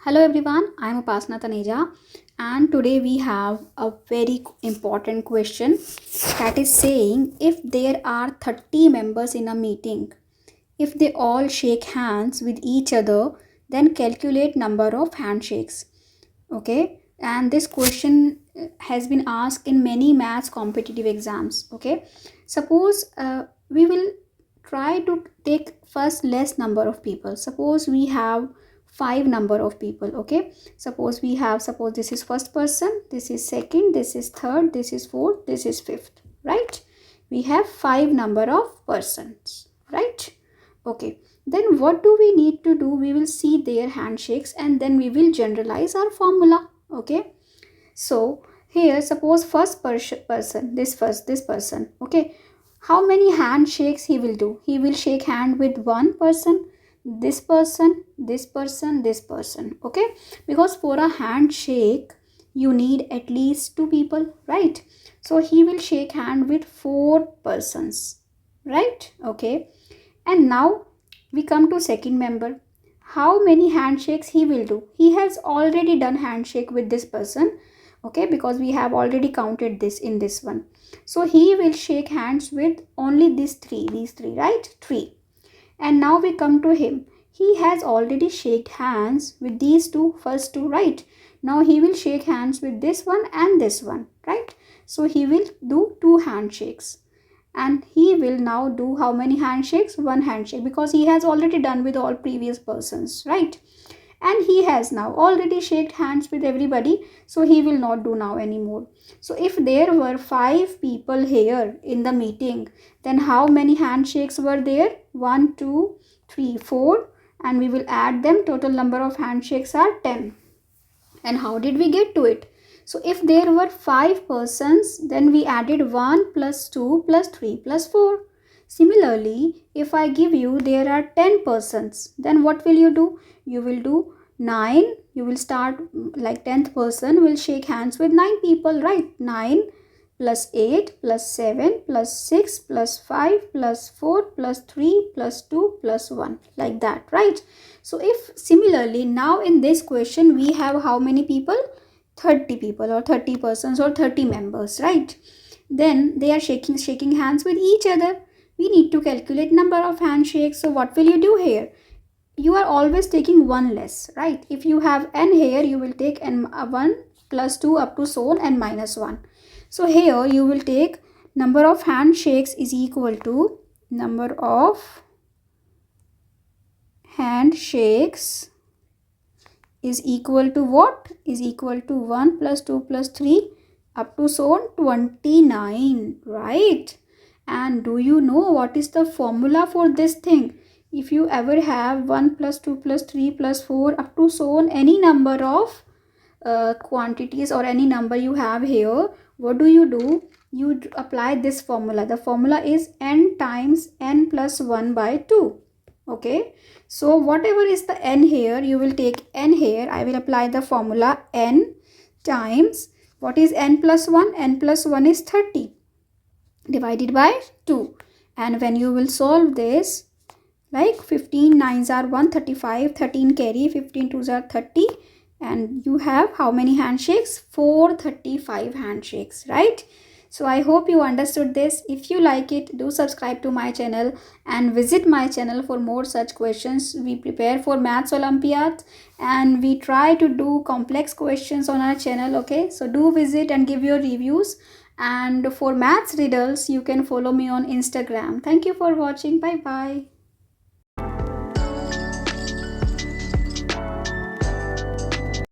Hello everyone, I am Upasana Taneja and today we have a very important question that is saying if there are 30 members in a meeting, if they all shake hands with each other, then calculate number of handshakes. Okay, and this question has been asked in many maths competitive exams. Okay, suppose we will try to take first less number of people. Suppose we have 5 number of people. Okay, suppose this is first person, this is second, this is third, this is fourth, this is fifth, right? We have 5 number of persons, right? Okay, then what do we need to do? We will see their handshakes and then we will generalize our formula. Okay, so here suppose first person, this person. Okay, how many handshakes he will do? He will shake hand with one person, this person, this person, this person. Okay, because for a handshake you need at least 2 people, right? So he will shake hand with 4 persons, right? Okay, and now we come to second member. How many handshakes he will do? He has already done handshake with this person. Okay, because we have already counted this in this one. So he will shake hands with only these three, right? 3. And now we come to him. He has already shaked hands with these first two, right? Now he will shake hands with this one and this one, right? So he will do 2 handshakes. And he will now do how many handshakes? 1 handshake, because he has already done with all previous persons, right? And he has now already shaked hands with everybody, so he will not do now anymore. So if there were 5 people here in the meeting, then how many handshakes were there? 1, 2, 3, 4, and we will add them. Total number of handshakes are 10. And how did we get to it? So if there were 5 persons, then we added 1 plus 2 plus 3 plus 4. Similarly, if I give you there are 10 persons, then what will you do? You will do 9. You will start like 10th person will shake hands with 9 people, right? 9 plus 8 plus 7 plus 6 plus 5 plus 4 plus 3 plus 2 plus 1, like that, right? So if similarly now in this question we have how many people? 30 people or 30 persons or 30 members, right? Then they are shaking hands with each other. We need to calculate number of handshakes. So what will you do here? You are always taking one less, right? If you have n here, you will take n 1 plus 2 up to so on n minus 1. So here you will take number of handshakes is equal to number of handshakes is equal to what? Is equal to 1 plus 2 plus 3 up to so on 29, right? And do you know what is the formula for this thing? If you ever have 1 plus 2 plus 3 plus 4 up to so on any number of quantities or any number you have here, what do? You apply this formula. The formula is n times n plus 1 by 2. Okay, so whatever is the n here, you will take n here. I will apply the formula n times, what is n plus 1? N plus 1 is 30 divided by 2. And when you will solve this, like 15 9s are 135, 13 carry, 15 2s are 30, and you have how many handshakes? 435 handshakes, right? So I hope you understood this. If you like it, do subscribe to my channel and visit my channel for more such questions. We prepare for Maths Olympiad and we try to do complex questions on our channel. Okay, so do visit and give your reviews. And for maths riddles, you can follow me on Instagram. Thank you for watching. Bye bye.